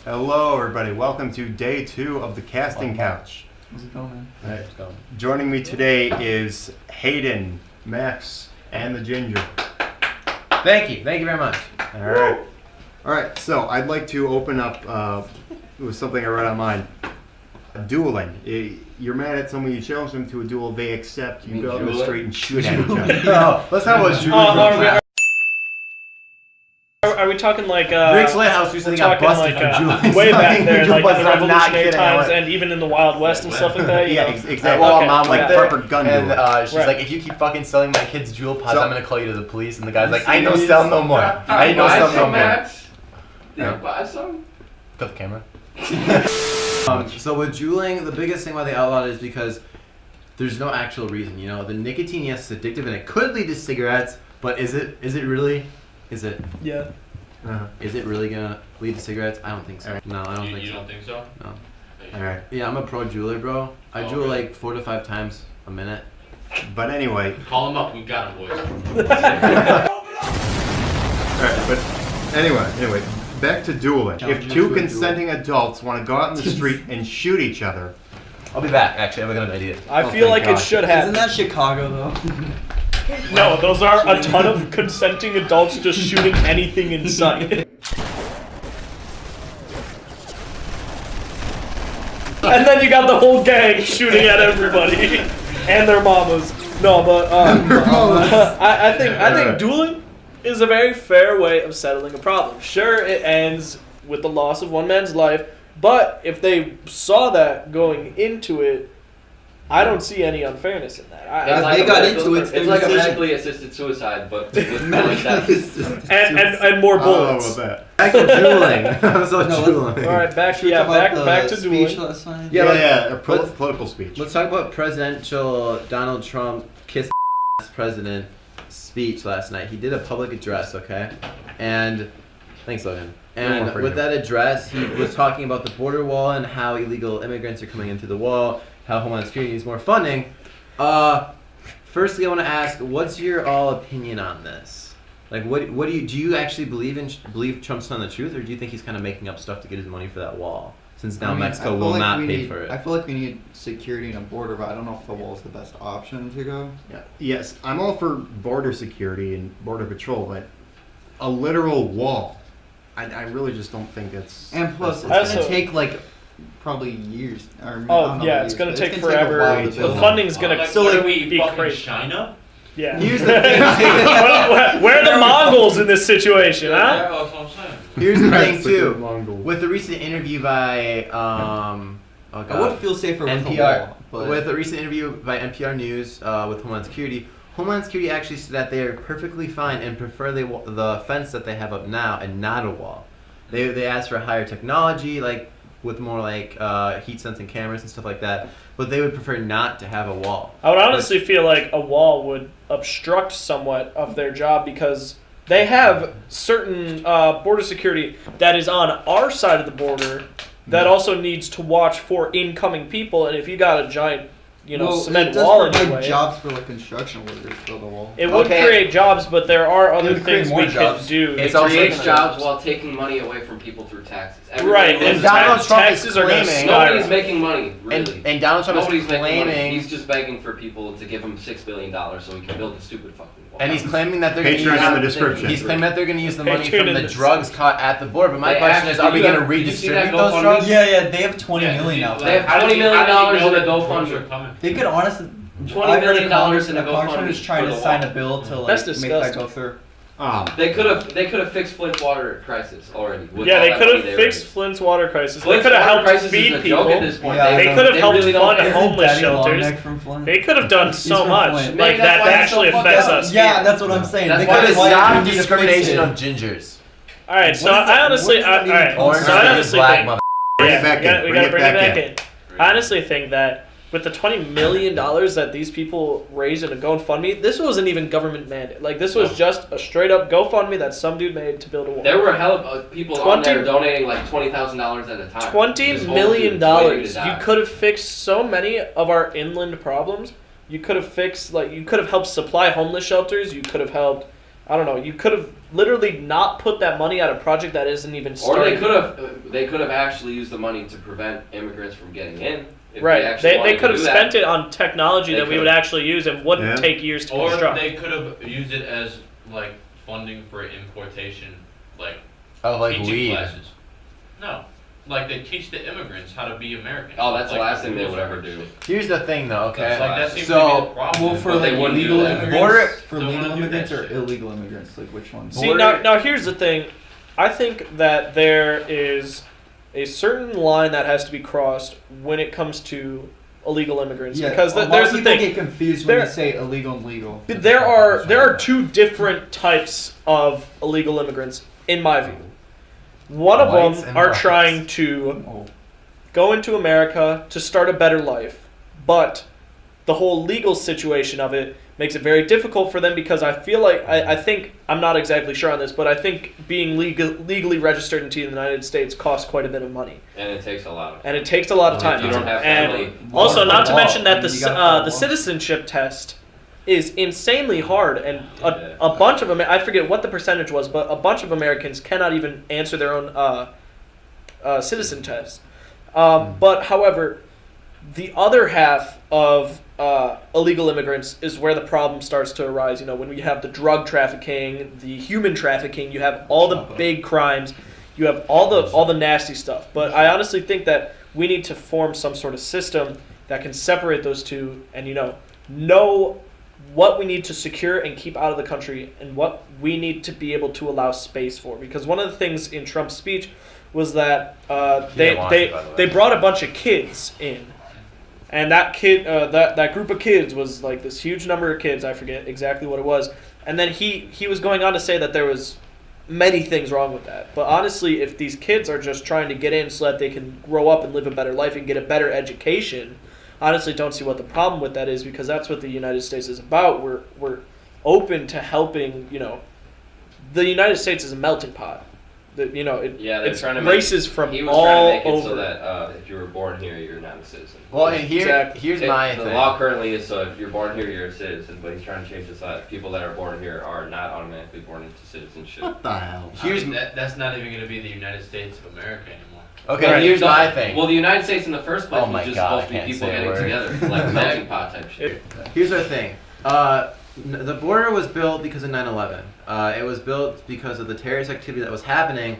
Hello, everybody. Welcome to day 2 of the casting couch. How's it going, man? All right, it's going. Joining me today is Hayden, Max, and the Ginger. Thank you very much. All right. So I'd like to open up with something I read online. Dueling. You're mad at someone, you challenge them to a duel, they accept, you go out in the street and shoot at each other. No, let's talk about Juuling. Are we talking like Rick's Lighthouse recently got busted for Juuling. way back there, like in the I'm not Revolutionary kidding. times, and even in the Wild West and stuff like that? You Yeah, know? exactly. Well, Okay. mom Like like proper gun and duel. she's Right. like, if you keep fucking selling my kids jewel pods, So- I'm gonna call you to the police. And the guy's like, I know sell no more. I know sell no more. Max? Did Yeah. you buy some? Got the camera. So with Juuling, the biggest thing why they outlawed it is because there's no actual reason. You know, the nicotine, yes, is addictive and it could lead to cigarettes, but is it really? Is it? Yeah. Is it really gonna lead to cigarettes? I don't think so. Alright. No, I don't think You so. don't think so? No. Alright. Yeah, I'm a pro jeweler, bro. I Oh, jewel really? like 4 to 5 times a minute. But anyway, Call him up, we got him, boys. alright, but anyway, back to dueling. If two consenting adults want to go out in the street and shoot each other, I'll be back. Actually, I have a good idea. I Oh, feel thank like God. it should Isn't happen. that Chicago, though? No, those are a ton of consenting adults just shooting anything in sight. And then you got the whole gang shooting at everybody and their mamas. No, but I think dueling is a very fair way of settling a problem. Sure, it ends with the loss of one man's life, but if they saw that going into it, I don't see any unfairness in that. They got into it, It's like a medically assisted suicide, but with more death. and more I don't know bullets. about that. Back to Juuling. So No, Juuling. All right, back Should we talk about back the to speech dueling. last night? Yeah, Yeah, a let's- political speech. Let's talk about presidential Donald Trump kiss president speech last night. He did a public address, okay? And thanks, Logan. And No, with that address, he was talking about the border wall and how illegal immigrants are coming into the wall, how Homeland Security needs more funding. Firstly, I want to ask, what's your all opinion on this? Like, what do you actually believe Trump's telling the truth, or do you think he's kind of making up stuff to get his money for that wall? Since now Mexico will not pay for it. I feel like we need security and a border, but I don't know if the wall is the best option to go. Yeah. Yes, I'm all for border security and border patrol, but a literal wall, I really just don't think it's. And plus, it's Also- gonna take like probably years. Or, I Oh don't know yeah, about it's years, gonna but take a forever. while to The The build. funding's gonna So like, be fucking crazy. China? Yeah. Here's the thing. Where are the Mongols in this situation, huh? That's what I'm saying. Here's the thing It's like a too. Mongol. With the recent interview by oh I God, would feel safer with a NPR, wall, but with a recent interview by NPR News with Homeland Security, Homeland Security actually said that they are perfectly fine and prefer the fence that they have up now and not a wall. They asked for higher technology, like with more like heat sensing cameras and stuff like that, but they would prefer not to have a wall. I would honestly feel like a wall would obstruct somewhat of their job because they have certain border security that is on our side of the border that also needs to watch for incoming people, and if you got a giant, cement it does wall in provide your way, jobs for like construction workers for the wall. it would Okay. create jobs, but there are other would create things more we jobs. could do. It It's also creates gonna- jobs while taking money away from people through taxes. Right, Everybody and lives- Donald Trump is taxes are going to claiming- Nobody's skyrocket. making money, really. And Donald Trump Nobody's is making money. claiming, He's just begging for people to give him $6 billion so he can build a stupid fucking wall. and he's claiming that they're going to Patreon use in the description. He's claiming that they're going to use the money Patreon from in the the drugs caught at the border. But my They question is, are we going to did you see that redistribute those GoFundMe? drugs? Yeah, they have 20 million out They there. have $20 million in a GoFundMe. They could honestly. $20 I heard million a Congress in a is GoFundMe trying for to the sign wall. a bill to That's like make that disgusting. go through. They could have fixed Flint's water crisis already. with Yeah, all they that could money have they fixed raised. Flint's water crisis. They Flint's could have water helped crisis feed is a people. joke at this point. Yeah, They could have helped really fund don't- Isn't homeless Daddy shelters. Longneck from Flint? They could have done He's so from much. Flint. Like Maybe that's that why it's actually so fucked affects up. us. Yeah, that's what I'm saying. That's They why could it's have Stop need to fix discrimination it. of gingers. All right, so What is that- I honestly, what does that all right, mean? Orange so is I gonna be honestly black, think, mother. Bring it yeah, back we gotta in. bring Bring it it back back in. in. I honestly think that with the $20 million that these people raised in a GoFundMe, this wasn't even government mandate. Like, this was just a straight up GoFundMe that some dude made to build a wall. There were hell of people on there donating like $20,000 at a time. $20 This whole million. dude's waiting to You die. could have fixed so many of our inland problems. You could have fixed, you could have helped supply homeless shelters. You could have helped I don't know. You could have literally not put that money at a project that isn't even Or started. they could have actually used the money to prevent immigrants from getting in. If Right. actually They wanted could to have do spent that. it on technology They that we could've. would actually use and wouldn't Yeah. take years to Or construct. they could have used it as like funding for importation, like Oh, like teaching weed. classes. No, like they teach the immigrants how to be American. Oh, that's the Like, last thing they rules would ever and do. shit. Here's the thing, though. Okay. Like that seems to So- be the problem. Well, for But they like wouldn't legal do that. immigrants, Border- for Don't legal wanna do immigrants that or shit. illegal immigrants, like which ones? See, now here's the thing. I think that there is a certain line that has to be crossed when it comes to illegal immigrants. Yeah, because a lot there's of the people thing. get confused when There- they say illegal and legal. But there are two different types of illegal immigrants, in my view. One of Whites them and are blacks. trying to Oh, go into America to start a better life, but the whole legal situation of it makes it very difficult for them because I feel like I think I'm not exactly sure on this, but I think being legally registered into the United States costs quite a bit of money, And it takes a lot of. and it takes a lot of time. You don't have and family. also, not to Law. mention that I mean, you gotta follow the law. citizenship test is insanely hard, and Yeah. a bunch of I forget what the percentage was, but a bunch of Americans cannot even answer their own citizen test. But however, the other half of illegal immigrants is where the problem starts to arise. You know, when we have the drug trafficking, the human trafficking, you have all the big crimes, you have all the nasty stuff. But I honestly think that we need to form some sort of system that can separate those two, and know what we need to secure and keep out of the country, and what we need to be able to allow space for. Because one of the things in Trump's speech was that didn't watch it, by the way. they brought a bunch of kids in. And that kid, that group of kids was like this huge number of kids. I forget exactly what it was. And then he was going on to say that there was many things wrong with that. But honestly, if these kids are just trying to get in so that they can grow up and live a better life and get a better education, I honestly don't see what the problem with that is, because that's what the United States is about. We're open to helping. The United States is a melting pot. They're It's trying to races from He was all trying to make it over. so that if you were born here, you're not a citizen. Well, and Exactly. here's my The thing. law currently is so if you're born here, you're a citizen, but he's trying to change this so that people that are born here are not automatically born into citizenship. What the hell? Here's that's not even going to be the United States of America anymore. okay. Right. Here's No, my thing. Well, the United States in the first place Oh my was just God, supposed to I be can't people say a getting word. together, like melting pot type shit. Here's our thing. The border was built because of 9/11. It was built because of the terrorist activity that was happening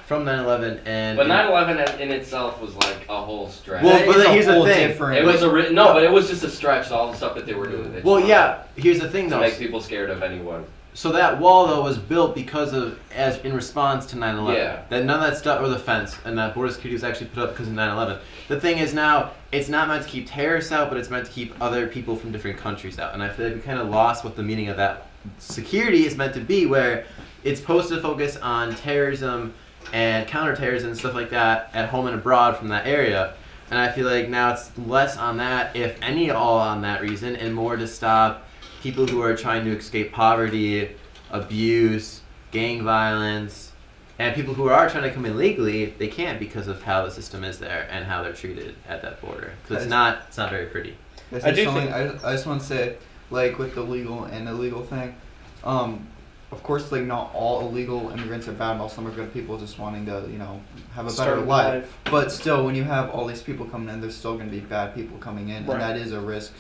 from 9/11, and But 9/11 in itself was like a whole stretch. Well, That but is a here's the whole thing. different- It was but it was just a stretch. All the stuff that they were doing. They well, just yeah. Here's the thing, to though. make people scared of anyone. So that wall though was built because of as in response to 9/11. Yeah. That none of that stuff or the fence and that border security was actually put up because of 9/11. The thing is now it's not meant to keep terrorists out, but it's meant to keep other people from different countries out. And I feel like we kind of lost what the meaning of that security is meant to be, where it's supposed to focus on terrorism and counterterrorism and stuff like that at home and abroad from that area. And I feel like now it's less on that, if any at all, on that reason, and more to stop people who are trying to escape poverty, abuse, gang violence, and people who are trying to come in legally, they can't because of how the system is there and how they're treated at that border. So it's not very pretty. This I is do something I just want to say, like with the legal and illegal thing, of course, like not all illegal immigrants are bad. Most of them are good people just wanting to, have a Start better a life. life. But still, when you have all these people coming in, there's still going to be bad people coming in, Right. and that is a risk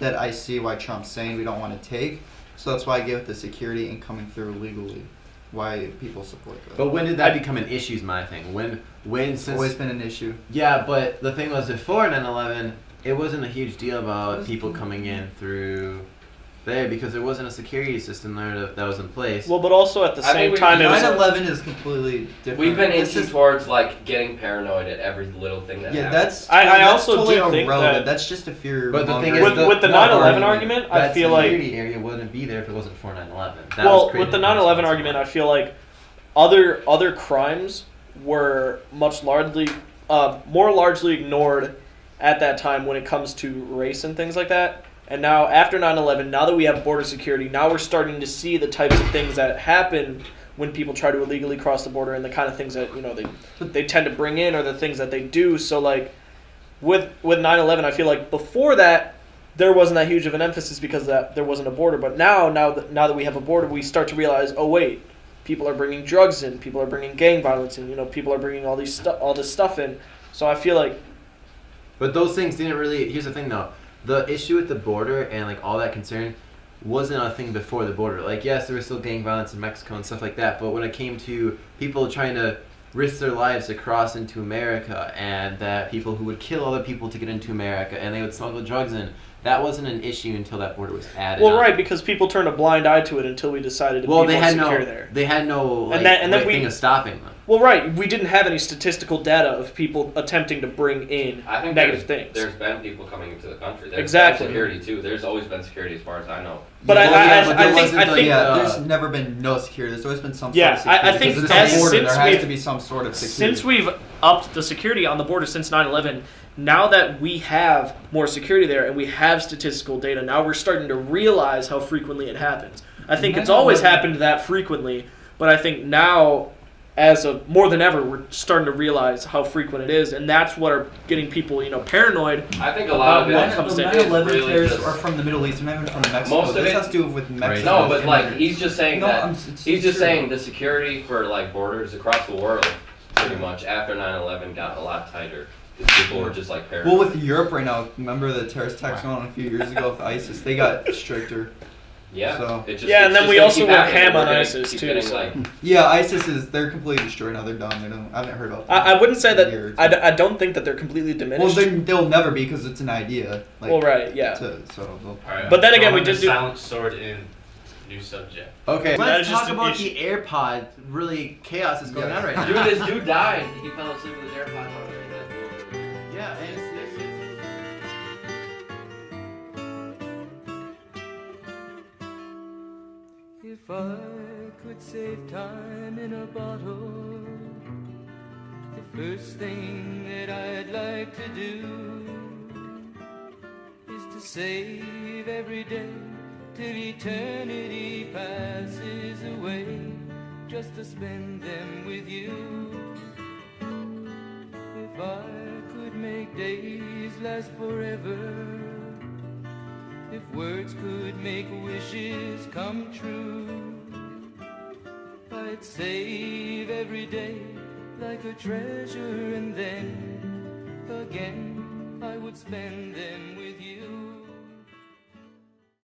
that I see why Trump's saying we don't want to take. So that's why I give it the security and coming through legally. Why people support that. But when did that become an issue is my thing. When It's since always been an issue. yeah, but the thing was before 9/11, it wasn't a huge deal about people coming in through there because there wasn't a security system there that was in place. Well, but also at the I same mean, time, it was 9/11 is completely different. We've been This inching is- towards like getting paranoid at every little thing that Yeah, happens. that's I that's also totally do think irrelevant. that- That's just a fear. But the thing is, mongering. with the no, 9/11 argument, I that feel like security area wouldn't be there if it wasn't for 9/11. That well, was with the created 9/11 by argument, I feel like other crimes were more largely ignored at that time when it comes to race and things like that. And now after 9/11, now that we have border security, now we're starting to see the types of things that happen when people try to illegally cross the border and the kind of things that they tend to bring in or the things that they do. So like with 9/11, I feel like before that there wasn't that huge of an emphasis because that there wasn't a border. But now that we have a border, we start to realize, oh wait, people are bringing drugs in, people are bringing gang violence in, people are bringing all this stuff in. So I feel like. But those things didn't really. Here's the thing, though. The issue with the border and like all that concern wasn't a thing before the border. Like, yes, there was still gang violence in Mexico and stuff like that. But when it came to people trying to risk their lives to cross into America, and that people who would kill other people to get into America, and they would smuggle drugs in, that wasn't an issue until that border was added. Well, on. right, because people turned a blind eye to it until we decided to be more secure there. They had no like, and then thing of stopping them. Well, right, we didn't have any statistical data of people attempting to bring in I think negative things. There's been people coming into the country. There's Exactly. been security too. There's always been security as far as I know. But Well, yeah, but there I think wasn't, like, there's never been no security. There's always been some Yeah, sort of security. I think because it's a border, since there has we've- to be some sort of security. Since we've upped the security on the border since 9/11, now that we have more security there and we have statistical data, now we're starting to realize how frequently it happens. I think it's always happened that frequently, but I think now, as of more than ever, we're starting to realize how frequent it is, and that's what are getting people, paranoid. I think a lot of it What is comes the to- 9/11 really terrorists just- are from the Middle East. They're not even from Mexico. Most of This it- has to do with Mexico. No, but like he's just saying that it's he's just true. saying the security for like borders across the world, pretty much after 9/11 got a lot tighter because people were just like paranoid. Well, with Europe right now, remember the terrorist attacks going on a few years ago with ISIS? They got stricter. yeah, so- it just, Yeah, and it's then just we gonna also keep went happening. ham We're on gonna ISIS, keep too, getting, so- like, Yeah, they're completely destroyed now. They're done. I haven't heard about them. I wouldn't say that. Years. I don't think that they're completely Well, diminished. they'll never be because it's an idea. Like, Well, right, yeah. So they'll, Alright, But then again, we throwing did the do- silent sword in. New subject. Okay, That let's is just talk an about issue. the AirPod. Really, chaos is going Yeah. on right now. Dude, this dude died. He fell asleep with his AirPods on. Yeah, and it's If I could save time in a bottle, the first thing that I'd like to do is to save every day till eternity passes away, just to spend them with you. If I could make days last forever, if words could make wishes come true, I'd save every day like a treasure, and then again I would spend them with you.